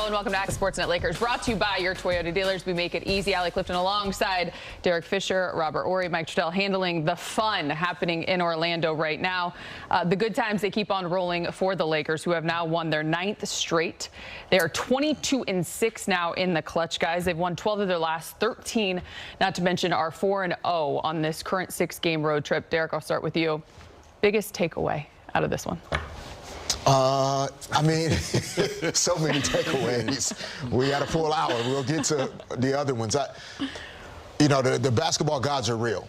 and welcome back to Sportsnet Lakers, brought to you by your Toyota dealers. We make it easy. Allie Clifton alongside Derek Fisher, Robert Horry, Mike Trudell, handling the fun happening in Orlando right now. The good times, they keep on rolling for the Lakers, who have now won their 9th straight. They are 22-6 now in the clutch, guys. They've won 12 of their last 13, not to mention are 4-0 on this current 6-game road trip. Derek, I'll start with you. Biggest takeaway out of this one? I mean, so many takeaways. We got a full hour. We'll get to the other ones. You know, the basketball gods are real.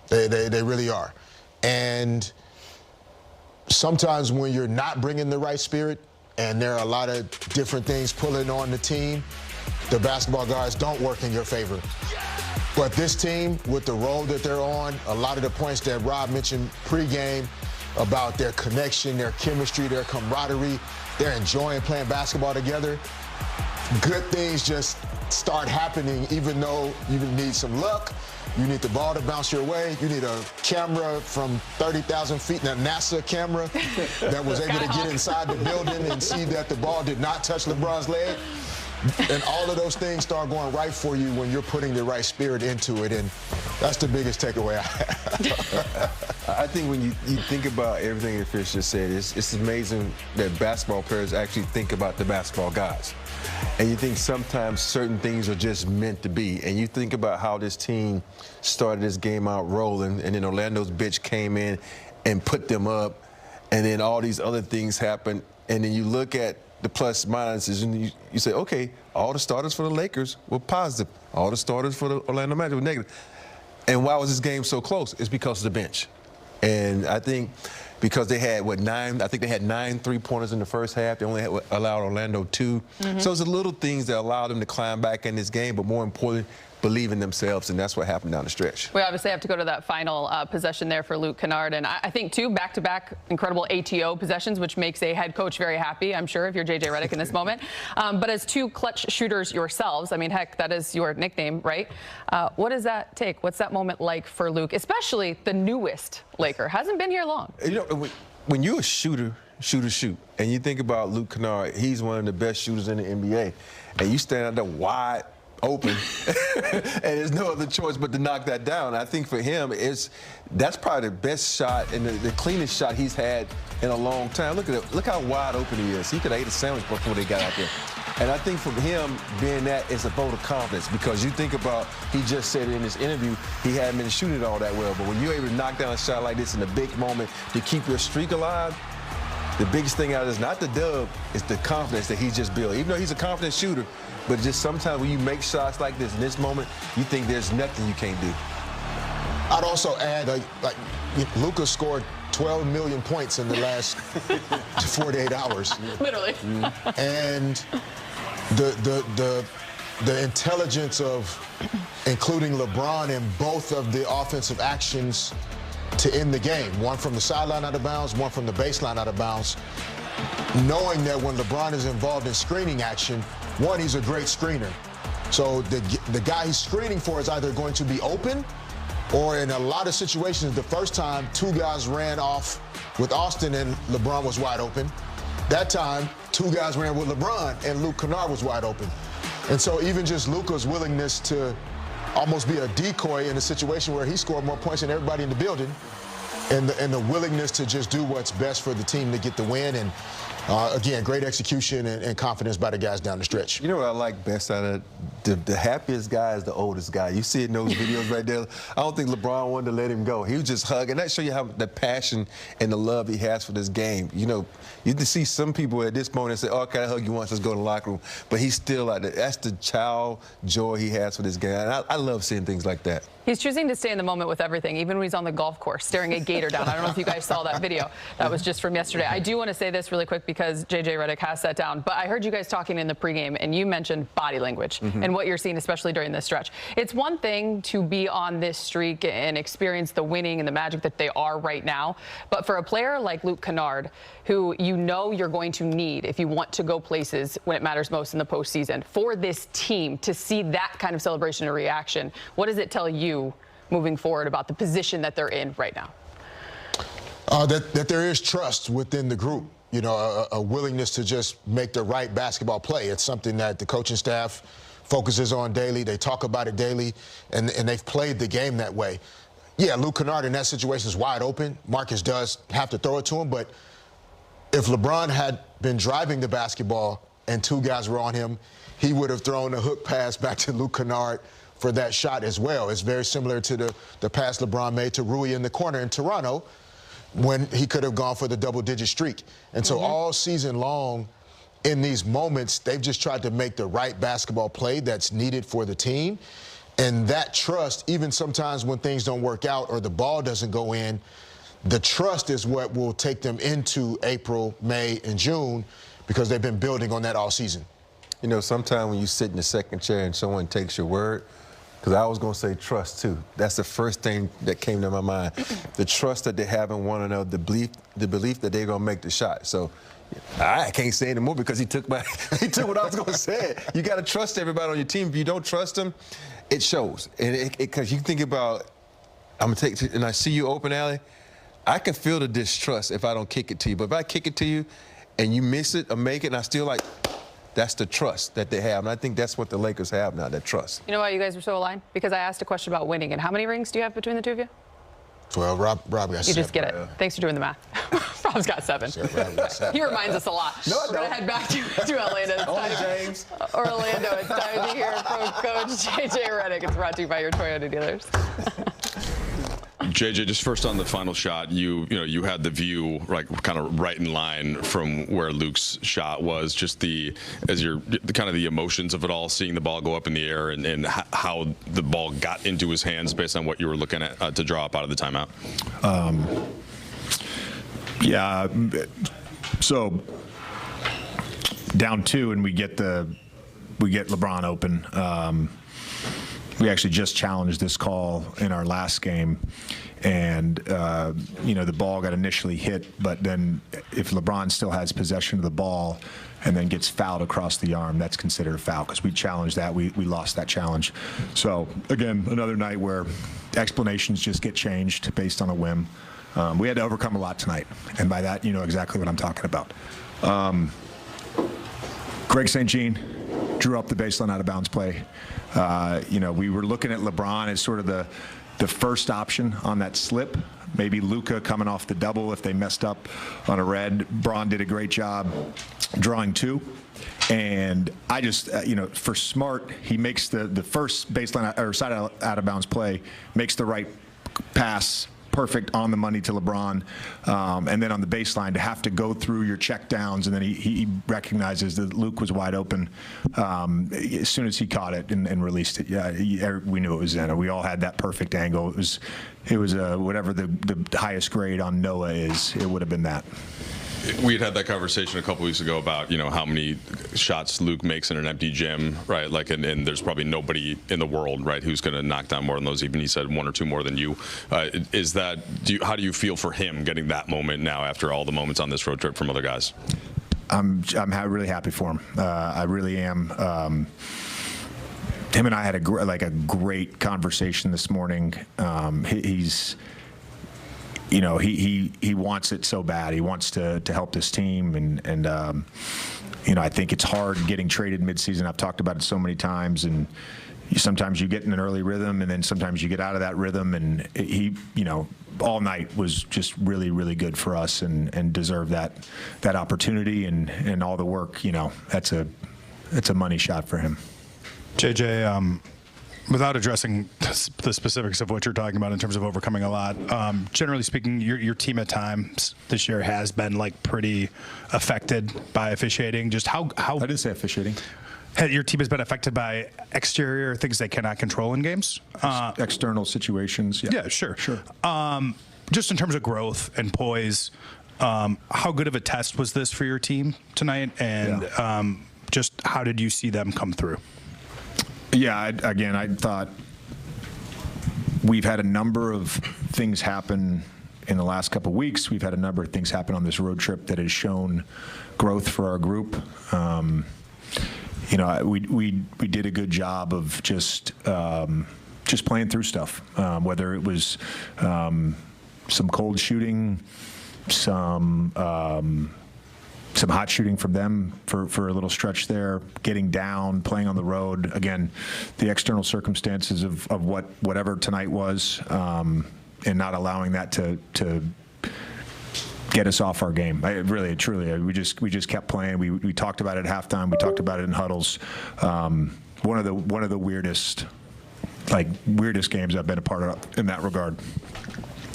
They really are. And sometimes when you're not bringing the right spirit and there are a lot of different things pulling on the team, the basketball gods don't work in your favor. But this team, with the role that they're on, a lot of the points that Rob mentioned pregame, about their connection, their chemistry, their camaraderie, they're enjoying playing basketball together. Good things just start happening, even though you need some luck. You need the ball to bounce your way. You need a camera from 30,000 feet, a NASA camera that was able to get inside the building and see that the ball did not touch LeBron's leg. And all of those things start going right for you when you're putting the right spirit into it, and that's the biggest takeaway I have. I think when you think about everything that Fish just said, it's amazing that basketball players actually think about the basketball guys. And you think sometimes certain things are just meant to be. And you think about how this team started this game out rolling, and then Orlando's bitch came in and put them up, and then all these other things happened, and then you look at the plus minuses, and you say, okay, all the starters for the Lakers were positive. All the starters for the Orlando Magic were negative. And why was this game so close? It's because of the bench. And I think because they had, I think they had 9 3-pointers in the first half. They only allowed Orlando 2. So it's the little things that allowed them to climb back in this game, but more importantly, believe in themselves, and that's what happened down the stretch. We obviously have to go to that final possession there for Luka Kennard, and I think, too, back-to-back incredible ATO possessions, which makes a head coach very happy, I'm sure, if you're J.J. Redick in this moment. But as 2 clutch shooters yourselves, I mean, heck, that is your nickname, right? What does that take? What's that moment like for Luke, especially the newest Laker? Hasn't been here long. You know, when you're a shoot, and you think about Luka Kennard, he's one of the best shooters in the NBA, and you stand out there wide open, and there's no other choice but to knock that down. I think for him, that's probably the best shot and the cleanest shot he's had in a long time. Look at it. Look how wide open he is. He could have ate a sandwich before they got out there. And I think for him, being that is a vote of confidence, because you think about, he just said in his interview, he hadn't been shooting it all that well. But when you're able to knock down a shot like this in a big moment to keep your streak alive, the biggest thing out of this, not the dub, is the confidence that he's just built. Even though he's a confident shooter, but just sometimes when you make shots like this in this moment, you think there's nothing you can't do. I'd also add, like Luka scored 12 million points in the last 48 hours. Literally. And the intelligence of including LeBron in both of the offensive actions to end the game, one from the sideline out of bounds, one from the baseline out of bounds, knowing that when LeBron is involved in screening action, one, he's a great screener. So the guy he's screening for is either going to be open, or in a lot of situations, the first time 2 guys ran off with Austin and LeBron was wide open. That time, 2 guys ran with LeBron and Luka Kennard was wide open. And so even just Luka's willingness to almost be a decoy in a situation where he scored more points than everybody in the building, and the willingness to just do what's best for the team to get the win. And again, great execution and confidence by the guys down the stretch. You know what I like best out of the happiest guy is the oldest guy. You see it in those videos right there. I don't think LeBron wanted to let him go. He was just hugging. That show you how the passion and the love he has for this game. You know, you can see some people at this moment say, "Oh, can I hug you once? Let's go to the locker room." But he's still like that. That's the child joy he has for this game. And I love seeing things like that. He's choosing to stay in the moment with everything, even when he's on the golf course, staring a gator down. I don't know if you guys saw that video. That was just from yesterday. I do want to say this really quick because J.J. Redick has sat down, but I heard you guys talking in the pregame, and you mentioned body language and what you're seeing, especially during this stretch. It's one thing to be on this streak and experience the winning and the magic that they are right now, but for a player like Luka Kennard, who you know you're going to need if you want to go places when it matters most in the postseason, for this team to see that kind of celebration and reaction, what does it tell you moving forward about the position that they're in right now? That there is trust within the group. you know, a willingness to just make the right basketball play. It's something that the coaching staff focuses on daily. They talk about it daily, and they've played the game that way. Yeah, Luka Doncic in that situation is wide open. Marcus does have to throw it to him, but if LeBron had been driving the basketball and two guys were on him, he would have thrown a hook pass back to Luka Doncic for that shot as well. It's very similar to the pass LeBron made to Rui in the corner in Toronto when he could have gone for the double-digit streak. And so all season long, in these moments, they've just tried to make the right basketball play that's needed for the team. And that trust, even sometimes when things don't work out or the ball doesn't go in, the trust is what will take them into April, May, and June, because they've been building on that all season. You know, sometimes when you sit in the second chair and someone takes your word, because I was going to say trust, too. That's the first thing that came to my mind. The trust that they have in one another, the belief that they're going to make the shot. So I can't say anymore because he took what I was going to say. You got to trust everybody on your team. If you don't trust them, it shows. And because you think about, I'm going to take, and I see you open alley, I can feel the distrust if I don't kick it to you. But if I kick it to you and you miss it or make it, and I still like, that's the trust that they have. And I think that's what the Lakers have now, that trust. You know why you guys were so aligned? Because I asked a question about winning. And how many rings do you have between the two of you? 12. Rob got 7. You just get it. Thanks for doing the math. Rob's got 7. He reminds us a lot. No, We're going to head back to Orlando. James. Orlando, it's time to hear from Coach JJ Redick. It's brought to you by your Toyota dealers. JJ, just first on the final shot, you had the view kind of right in line from where Luke's shot was. Just the kind of the emotions of it all, seeing the ball go up in the air and how the ball got into his hands based on what you were looking at to draw up out of the timeout. Yeah. So down 2, and we get LeBron open. We actually just challenged this call in our last game, and the ball got initially hit, but then if LeBron still has possession of the ball and then gets fouled across the arm, that's considered a foul because we challenged that. We lost that challenge. So again, another night where explanations just get changed based on a whim. We had to overcome a lot tonight, and by that, you know exactly what I'm talking about. Greg St. Jean drew up the baseline out of bounds play. We were looking at LeBron as sort of the first option on that slip. Maybe Luka coming off the double if they messed up on a red. Braun did a great job drawing 2. And I just, for Smart, he makes the first baseline or side out of bounds play, makes the right pass, perfect on the money to LeBron, and then on the baseline to have to go through your check downs, and then he recognizes that Luke was wide open as soon as he caught it and released it. Yeah, we knew it was in. We all had that perfect angle. It was whatever the highest grade on Noah is. It would have been that. We had that conversation a couple weeks ago about how many shots Luke makes in an empty gym, right? And there's probably nobody in the world, right, who's going to knock down more than those. Even he said 1 or 2 more than you. How do you feel for him getting that moment now after all the moments on this road trip from other guys? I'm really happy for him. I really am. Him and I had a great conversation this morning. He wants it so bad. He wants to help this team, and I think it's hard getting traded midseason. I've talked about it so many times, and sometimes you get in an early rhythm, and then sometimes you get out of that rhythm. And he, all night was just really, really good for us, and deserved that opportunity and all the work. That's a money shot for him. JJ, without addressing the specifics of what you're talking about in terms of overcoming a lot, generally speaking, your team at times this year has been pretty affected by officiating. Just how I didn't say officiating. Your team has been affected by exterior things they cannot control in games. External situations. Yeah, sure. Just in terms of growth and poise, how good of a test was this for your team tonight? And just how did you see them come through? Yeah, I thought we've had a number of things happen in the last couple of weeks. We've had a number of things happen on this road trip that has shown growth for our group. We did a good job of just playing through stuff, whether it was some cold shooting, some some hot shooting from them for a little stretch there, getting down, playing on the road. Again, the external circumstances of whatever tonight was, and not allowing that to get us off our game. Really, truly, we just kept playing. We talked about it at halftime. We talked about it in huddles. One of the weirdest games I've been a part of in that regard.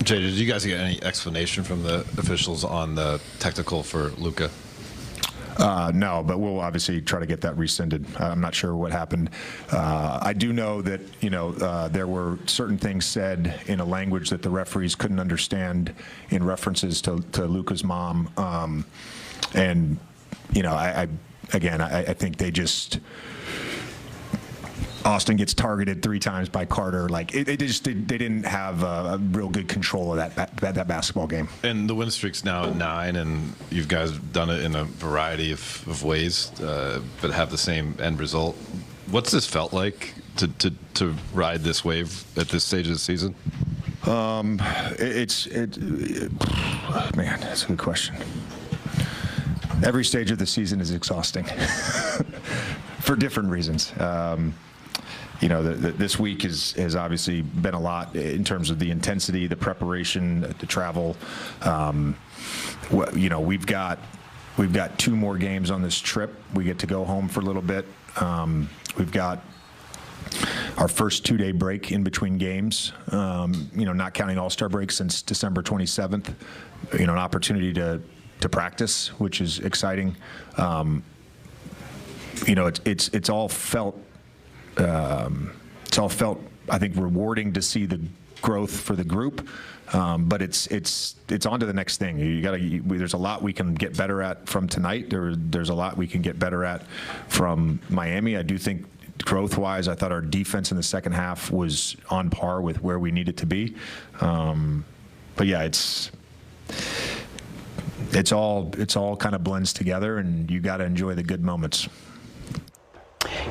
Jay, did you guys get any explanation from the officials on the technical for Luka? No, but we'll obviously try to get that rescinded. I'm not sure what happened. I do know that, there were certain things said in a language that the referees couldn't understand in references to Luka's mom. And, I think they just... Austin gets targeted 3 times by Carter. Like they didn't have a real good control of that basketball game. And the win streak's now at 9, and you guys done it in a variety of ways, but have the same end result. What's this felt like to ride this wave at this stage of the season? Man, that's a good question. Every stage of the season is exhausting for different reasons. This week has obviously been a lot in terms of the intensity, the preparation, the travel. We've got 2 more games on this trip. We get to go home for a little bit. We've got our first 2-day break in between games, not counting All-Star break since December 27th, an opportunity to practice, which is exciting. It's all felt, I think, rewarding to see the growth for the group, but it's on to the next thing. There's a lot we can get better at from tonight. There's a lot we can get better at from Miami. I do think growth-wise, I thought our defense in the second half was on par with where we needed to be. But yeah, it's all kind of blends together, and you got to enjoy the good moments.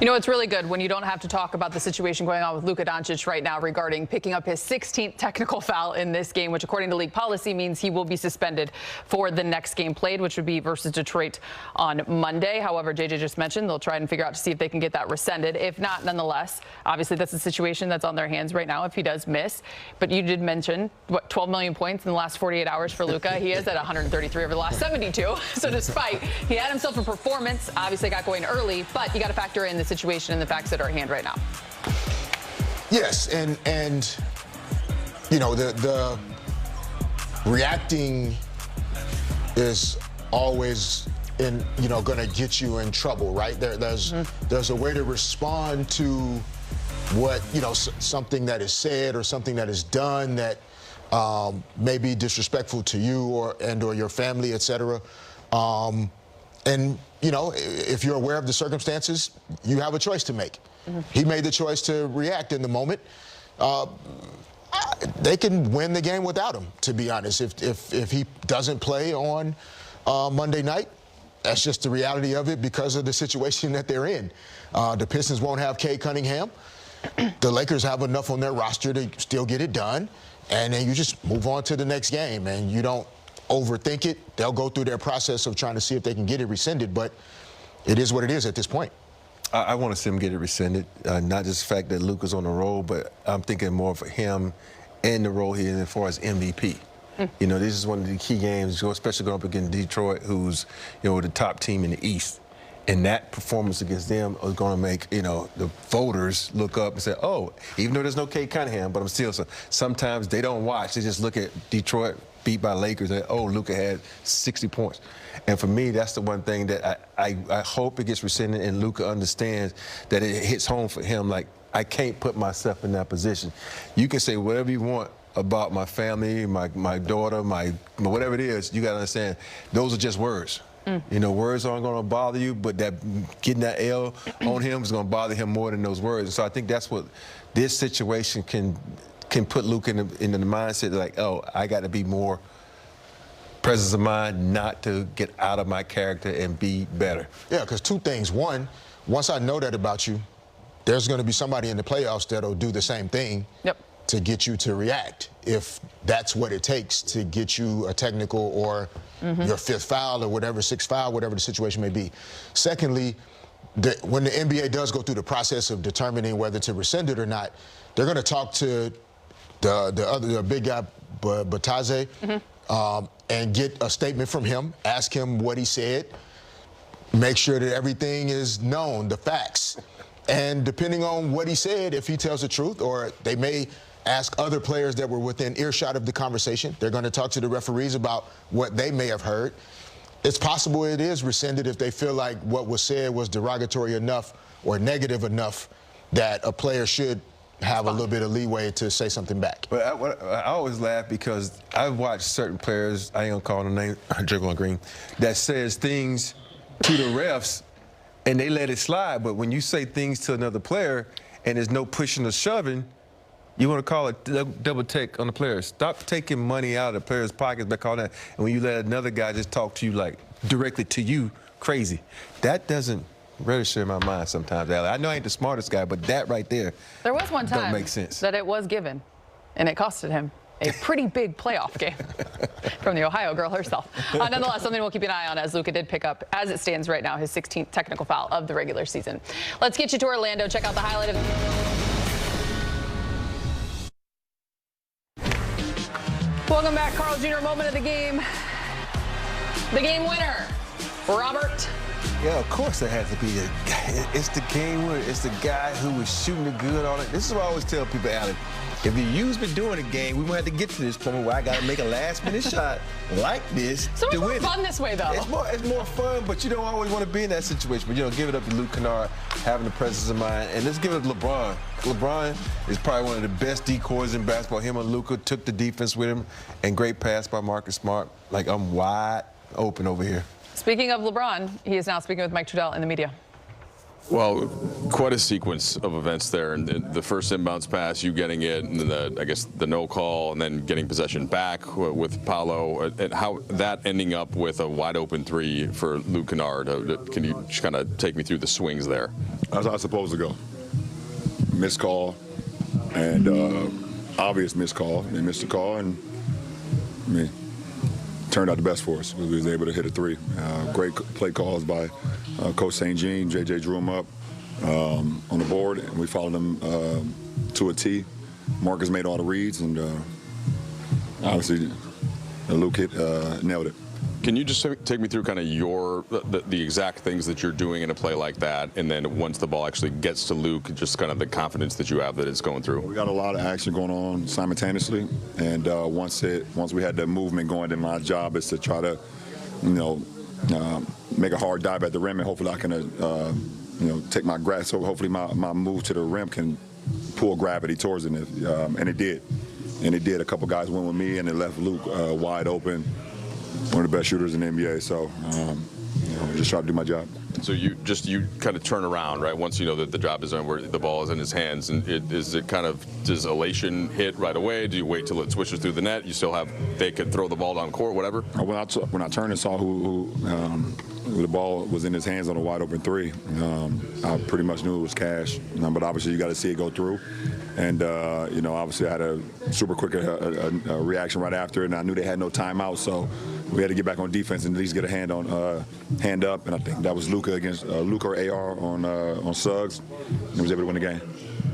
It's really good when you don't have to talk about the situation going on with Luka Doncic right now regarding picking up his 16th technical foul in this game, which according to league policy means he will be suspended for the next game played, which would be versus Detroit on Monday. However, JJ just mentioned they'll try and figure out to see if they can get that rescinded. If not, nonetheless, obviously that's a situation that's on their hands right now if he does miss. But you did mention, 12 million points in the last 48 hours for Luka. He is at 133 over the last 72. So despite he had himself a performance, obviously got going early, but you got to factor in the situation and the facts that are at hand right now. Yes, and the reacting is always going to get you in trouble, right? There's a way to respond to what something that is said or something that is done that may be disrespectful to you or your family, etc. And if you're aware of the circumstances, you have a choice to make. Mm-hmm. He made the choice to react in the moment. They can win the game without him, to be honest. If he doesn't play on Monday night, that's just the reality of it because of the situation that they're in. The Pistons won't have Cade Cunningham. The Lakers have enough on their roster to still get it done. And then you just move on to the next game, and you don't overthink it. They'll go through their process of trying to see if they can get it rescinded, but it is what it is at this point. I want to see him get it rescinded, not just the fact that Luka's on the roll, but I'm thinking more for him and the role he is as far as MVP. This is one of the key games, especially going up against Detroit, who's, the top team in the East. And that performance against them is going to make, the voters look up and say, oh, even though there's no Cade Cunningham, but I'm still, sometimes they don't watch. They just look at Detroit beat by Lakers and, oh, Luka had 60 points. And for me, that's the one thing that I hope it gets rescinded and Luka understands that it hits home for him. Like, I can't put myself in that position. You can say whatever you want about my family, my daughter, my whatever it is, you got to understand, those are just words. Words aren't going to bother you, but getting that L on him is going to bother him more than those words. And so I think that's what this situation can put Luka in the mindset, like, oh, I got to be more presence of mind not to get out of my character and be better. Yeah, because 2 things. One, once I know that about you, there's going to be somebody in the playoffs that'll do the same thing. Yep. to get you to react, if that's what it takes to get you a technical or your 5th foul or whatever, 6th foul, whatever the situation may be. Secondly, when the NBA does go through the process of determining whether to rescind it or not, they're going to talk to the big guy, Bataze, and get a statement from him, ask him what he said, make sure that everything is known, the facts. And depending on what he said, if he tells the truth, or they may ask other players that were within earshot of the conversation, they're going to talk to the referees about what they may have heard. It's possible it is rescinded if they feel like what was said was derogatory enough or negative enough that a player should have a little bit of leeway to say something back. But I always laugh because I've watched certain players, I ain't gonna call them name, Draymond Green, that says things to the refs and they let it slide. But when you say things to another player and there's no pushing or shoving, you want to call it double take on the players. Stop taking money out of the players' pockets by calling that. And when you let another guy just talk to you like directly to you, crazy. That doesn't register in my mind sometimes, Allie. I know I ain't the smartest guy, but that right there was one time don't make sense. that it was given, and it costed him a pretty big playoff game from the Ohio girl herself. Nonetheless, something we'll keep an eye on, as Luka did pick up, as it stands right now, his 16th technical foul of the regular season. Let's get you to Orlando. Check out the highlight of Welcome back, Carl Jr. Moment of the game. The game winner, Robert. Yeah, of course it has to be. It's the game winner. It's the guy who was shooting the good on it. This is what I always tell people, Allen. If you use me during the game, we won't have to get to this point where I got to make a last-minute shot like this so to win. It's more fun this way, though. It's more fun, but you don't always want to be in that situation. But, give it up to Luka KENNARD, having the presence of mind. And let's give it to LeBron. LeBron is probably one of the best decoys in basketball. Him and Luka took the defense with him, and great pass by Marcus Smart. Like, I'm wide open over here. Speaking of LeBron, he is now speaking with Mike Trudell in the media. Well, quite a sequence of events there. And the first inbounds pass, you getting it, and then I guess the no call, and then getting possession back with Paolo, and how that ending up with a wide open 3 for Luka KENNARD. Can you just kind of take me through the swings there? That's how I was supposed to go. Missed call, and obvious missed call. They missed the call, and turned out the best for us. We was able to hit a 3. Great play calls by Coach St. Jean. JJ drew him up on the board, and we followed him to a T. Marcus made all the reads, and obviously Luke nailed it. Can you just take me through kind of the exact things that you're doing in a play like that, and then once the ball actually gets to Luke, just kind of the confidence that you have that it's going through? We got a lot of action going on simultaneously, and once we had the movement going, then my job is to try to, make a hard dive at the rim, and hopefully I can, take my grasp. So hopefully my move to the rim can pull gravity towards it, and it did. And it did. A couple guys went with me, and it left Luke wide open. One of the best shooters in the NBA, so just try to do my job. So you kind of turn around, right? Once you know that the job is done, where the ball is in his hands, and does elation hit right away? Do you wait till it switches through the net? You still have, they could throw the ball down court, whatever? When I turned and saw who the ball was in his hands on a wide open 3, I pretty much knew it was cash. But obviously you got to see it go through. And, obviously I had a super quick reaction right after it, and I knew they had no timeout, so we had to get back on defense and at least get a hand up. And I think that was Luka against Luka or AR on Suggs, and was able to win the game.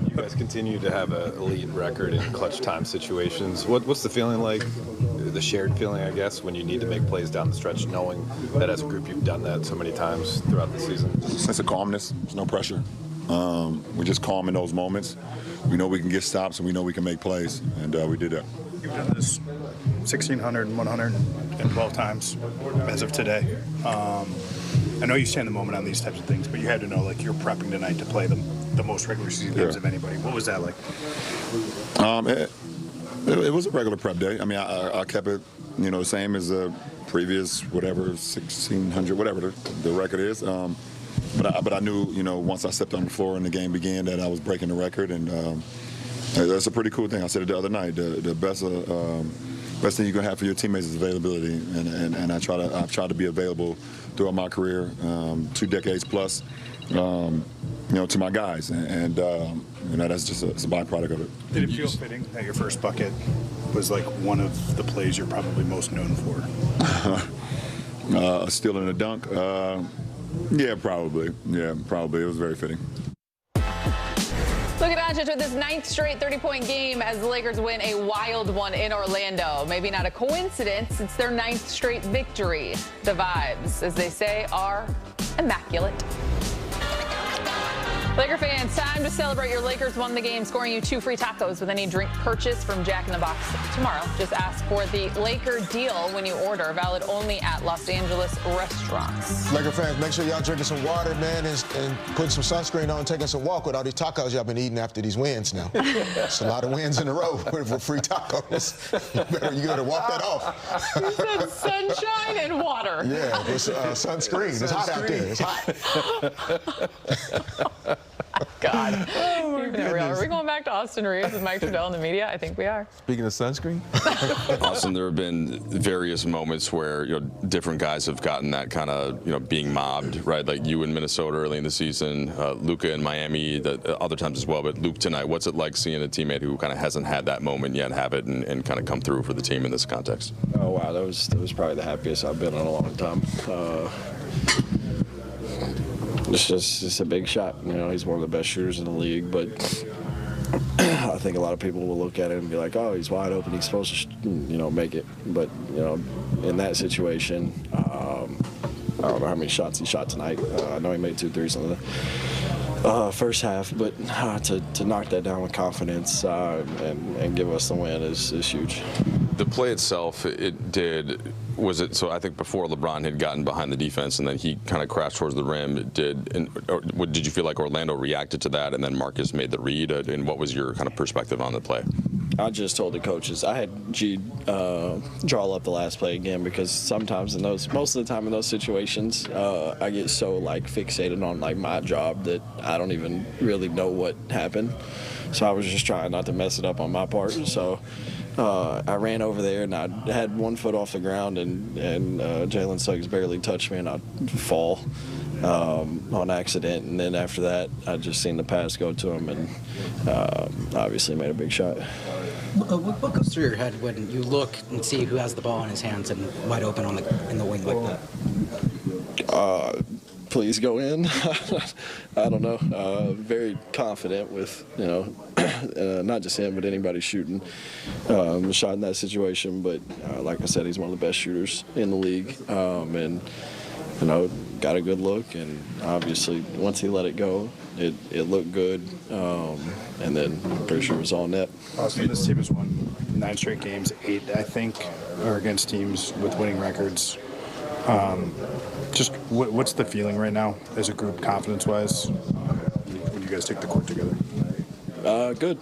You guys continue to have an elite record in clutch time situations. What's the feeling like, the shared feeling, I guess, when you need to make plays down the stretch, knowing that as a group you've done that so many times throughout the season? There's a sense of calmness. There's no pressure. We're just calm in those moments. We know we can get stops, and we know we can make plays, and we did that. You've done this 1,600 and 112 times as of today. I know you stand the moment on these types of things, but you had to know, like, you're prepping tonight to play the most regular season games of anybody. What was that like? It was a regular prep day. I mean, I kept it, the same as the previous, whatever, 1,600, whatever the record is. But I knew, once I stepped on the floor and the game began, that I was breaking the record, and that's a pretty cool thing. I said it the other night. The best thing you can have for your teammates is availability, and I've tried to be available throughout my career, 2 decades plus. to my guys, and that's just it's a byproduct of it. Did it feel fitting that your first bucket was like one of the plays you're probably most known for? A steal and a dunk? Yeah, probably. Yeah, probably. It was very fitting. Luka Doncic with his 9th straight 30-point game as the Lakers win a wild one in Orlando. Maybe not a coincidence, it's their 9th straight victory. The vibes, as they say, are immaculate. Laker fans, time to celebrate. Your Lakers won the game, scoring you 2 free tacos with any drink purchase from Jack in the Box tomorrow. Just ask for the Laker deal when you order. Valid only at Los Angeles restaurants. Laker fans, make sure y'all drinking some water, man, and putting some sunscreen on and taking some walk with all these tacos y'all been eating after these wins now. It's a lot of wins in a row for free tacos. You better walk that off. You said sunshine and water. Yeah, it's sunscreen. It's hot out there. It's hot. God. Are we going back to Austin Reaves with Mike Trudell in the media? I think we are. Speaking of sunscreen, Austin, there have been various moments where different guys have gotten that kind of being mobbed, right? Like you in Minnesota early in the season, Luka in Miami, other times as well. But Luke tonight, what's it like seeing a teammate who kind of hasn't had that moment yet have it and kind of come through for the team in this context? Oh wow, that was probably the happiest I've been in a long time. It's just a big shot. He's one of the best shooters in the league, but I think a lot of people will look at it and be like, oh, he's wide open, he's supposed to, make it. But, in that situation, I don't know how many shots he shot tonight. I know he made 2 threes in the first half, but to knock that down with confidence and give us the win is huge. The play itself, so I think before LeBron had gotten behind the defense and then he kind of crashed towards the rim, did you feel like Orlando reacted to that and then Marcus made the read? And what was your kind of perspective on the play? I just told the coaches. I had G draw up the last play again because sometimes most of the time in those situations, I get so fixated on my job that I don't even really know what happened. So I was just trying not to mess it up on my part. So I ran over there and I had 1 foot off the ground and Jalen Suggs barely touched me and I'd fall on accident. And then after that, I just seen the pass go to him and obviously made a big shot. What goes through your head when you look and see who has the ball in his hands and wide open in the wing like that? Please go in. I don't know. Very confident with, not just him, but anybody shooting a shot in that situation. But like I said, he's one of the best shooters in the league. And, got a good look. And obviously, once he let it go, it looked good. And then I'm pretty sure it was all net. Austin, this team has won 9 straight games. 8, I think, are against teams with winning records. Just what's the feeling right now as a group, confidence-wise, when you guys take the court together? Good.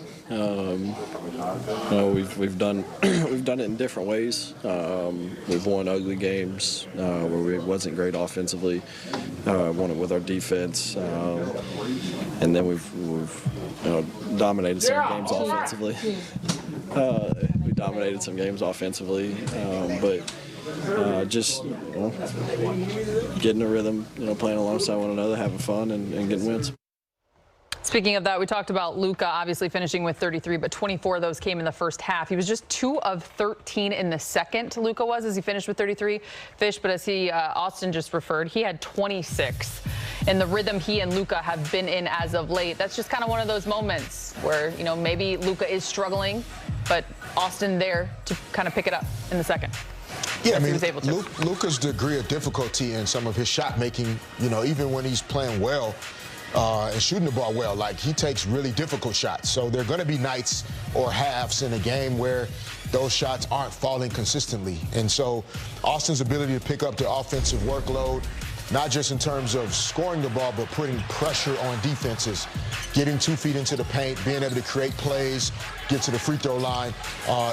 We've done it in different ways. We've won ugly games where we wasn't great offensively. Won it with our defense, and then we've dominated some games offensively. We dominated some games offensively, but. Just getting a rhythm, playing alongside one another, having fun, and getting wins. Speaking of that, we talked about Luka obviously finishing with 33, but 24 of those came in the first half. He was just 2 of 13 in the second, Luka was, as he finished with 33. Fish, but as Austin just referred, he had 26. And the rhythm he and Luka have been in as of late, that's just kind of one of those moments where, maybe Luka is struggling, but Austin there to kind of pick it up in the second. Yeah, I mean, Luka's degree of difficulty in some of his shot making, even when he's playing well and shooting the ball well, he takes really difficult shots. So there are going to be nights or halves in a game where those shots aren't falling consistently. And so Austin's ability to pick up the offensive workload, not just in terms of scoring the ball, but putting pressure on defenses, getting 2 feet into the paint, being able to create plays, get to the free throw line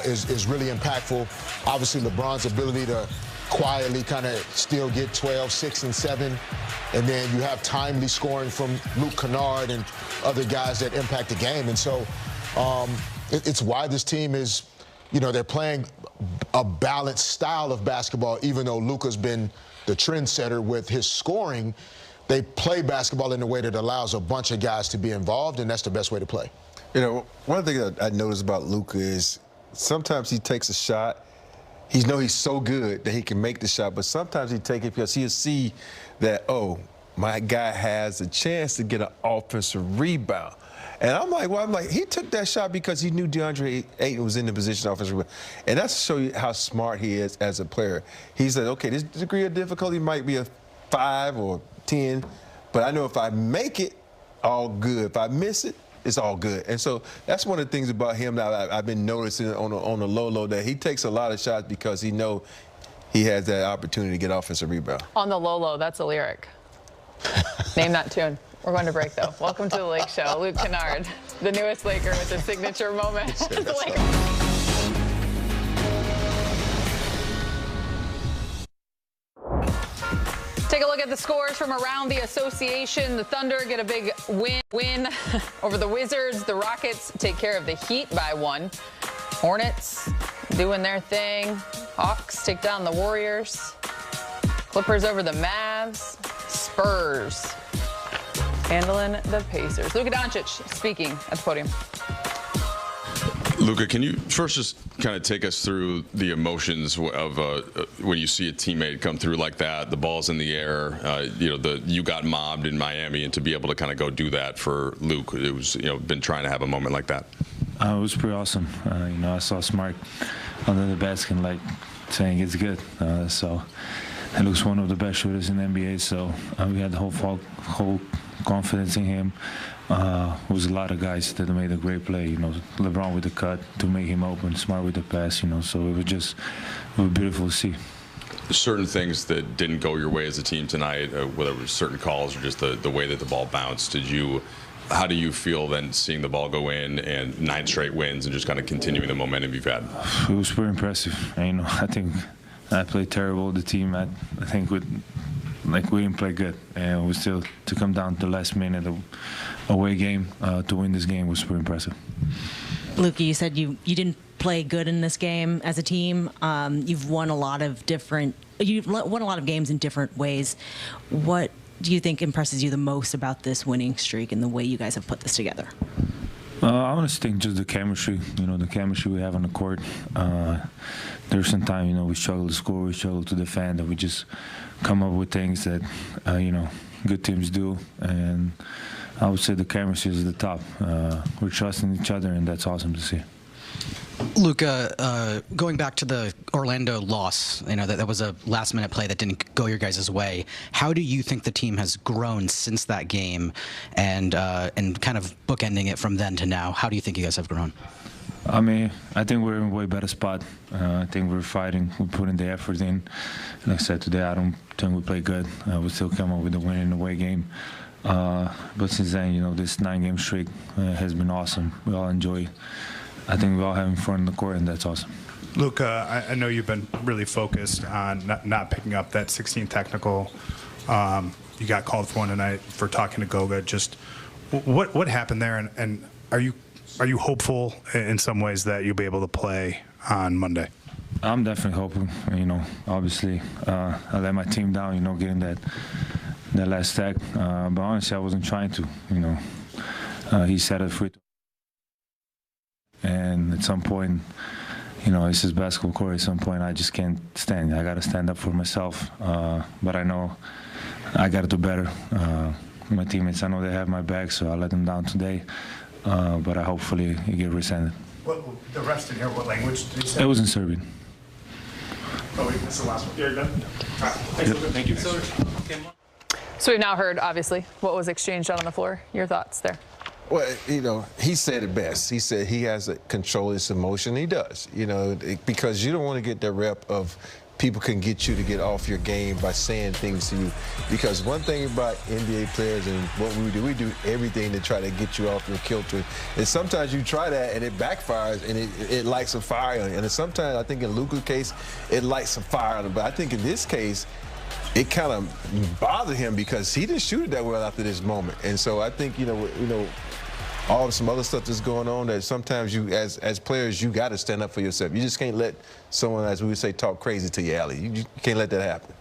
is really impactful. Obviously, LeBron's ability to quietly kind of still get 12, 6, and 7. And then you have timely scoring from KENNARD and other guys that impact the game. And so it's why this team is, they're playing a balanced style of basketball, even though Luka's been the trendsetter with his scoring. they play basketball in a way that allows a bunch of guys to be involved, and that's the best way to play. You know, one thing that I noticed about Luka is sometimes he takes a shot. He's so good that he can make the shot, but sometimes he take it because he'll see that, oh, my guy has a chance to get an offensive rebound. And I'm like, he took that shot because he knew DeAndre Ayton was in the position of offensive rebound. And that's to show you how smart he is as a player. He said, okay, this degree of difficulty might be a 5 or 10, but I know if I make it, all good. If I miss it, it's all good. And so that's one of the things about him that I've been noticing on the low, that he takes a lot of shots because he knows he has that opportunity to get offensive rebound. On the low, that's a lyric. Name that tune. We're going to break, though. Welcome to the Lake Show. Luke KENNARD, the newest Laker with his signature moment. Take a look at the scores from around the association. The Thunder get a big win over the Wizards. The Rockets take care of the Heat by 1. Hornets doing their thing. Hawks take down the Warriors. Clippers over the Mavs. Spurs handling the Pacers. Luka Doncic speaking at the podium. Luka, can you first just kind of take us through the emotions of when you see a teammate come through like that, the ball's in the air, you got mobbed in Miami, and to be able to kind of go do that for Luke, it was, been trying to have a moment like that. It was pretty awesome. I saw Smart under the basket, like saying it's good. So he looks one of the best shooters in the NBA. So we had the whole confidence in him. Was a lot of guys that made a great play. LeBron with the cut to make him open, Smart with the pass. So it was beautiful to see. Certain things that didn't go your way as a team tonight, whether it was certain calls or just the way that the ball bounced. How do you feel then seeing the ball go in and 9 straight wins and just kind of continuing the momentum you've had? It was pretty impressive. I think I played terrible. The team, I think, we didn't play good, and we still to come down to the last minute of away game to win this game was pretty impressive. Luka, you said you didn't play good in this game as a team. You've won a lot of games in different ways. What do you think impresses you the most about this winning streak and the way you guys have put this together? I honestly think just the chemistry, the chemistry we have on the court. There's some time, we struggle to score, we struggle to defend, and we just come up with things that, good teams do. And I would say the chemistry is at the top. We're trusting each other, and that's awesome to see. Luka, going back to the Orlando loss, that was a last-minute play that didn't go your guys' way. How do you think the team has grown since that game, and kind of bookending it from then to now? How do you think you guys have grown? I think we're in a way better spot. I think we're fighting. We're putting the effort in. Like I said today, I don't think we play good. We still come up with a win in the away game. But since then, this 9-game streak has been awesome. We all enjoy it. I think we're all having fun on the court, and that's awesome. Luka, I know you've been really focused on not picking up that 16 technical. You got called for one tonight for talking to Goga. Just what happened there, and are you hopeful in some ways that you'll be able to play on Monday? I'm definitely hoping. Obviously, I let my team down. Getting that last stack, but honestly, I wasn't trying to. He set it free. And at some point, this is basketball court. At some point, I just can't stand. I got to stand up for myself. But I know I got to do better. My teammates, I know they have my back, so I let them down today. But I hopefully it get rescinded. The rest in here, what language did he say? It was in Serbian. Oh, wait, that's the last one. You're done? All right. Thanks, Luka. Thank you. So we've now heard, obviously, what was exchanged out on the floor. Your thoughts there? Well, he said it best. He said he has to control his emotion. He does, because you don't want to get the rep of people can get you to get off your game by saying things to you. Because one thing about NBA players and what we do everything to try to get you off your kilter. And sometimes you try that and it backfires and it lights a fire on you. And sometimes I think in Luka's case, it lights a fire on him. But I think in this case, it kind of bothered him because he didn't shoot it that well after this moment. And so I think, all of some other stuff that's going on that sometimes you, as players, you got to stand up for yourself. You just can't let someone, as we would say, talk crazy to you, Allie. You can't let that happen.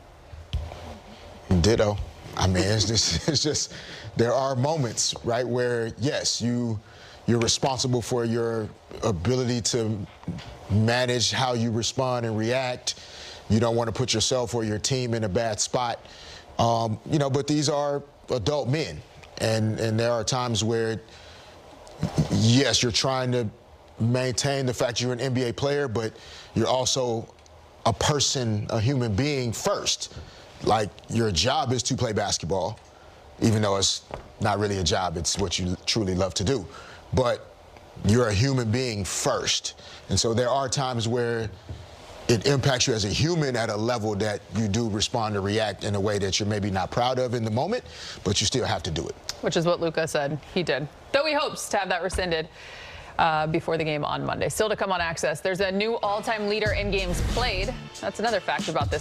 Ditto. I mean, it's just there are moments, right, where yes, you're responsible for your ability to manage how you respond and react. You don't want to put yourself or your team in a bad spot, you know. But these are adult men, and there are times where yes, you're trying to maintain the fact you're an NBA player, but you're also a person, a human being first. Like, your job is to play basketball, even though it's not really a job, it's what you truly love to do. But you're a human being first. And so there are times where it impacts you as a human at a level that you do respond or react in a way that you're maybe not proud of in the moment, but you still have to do it. Which is what Luka said he did, though he hopes to have that rescinded before the game on Monday. Still to come on Access, there's a new all-time leader in games played. That's another fact about this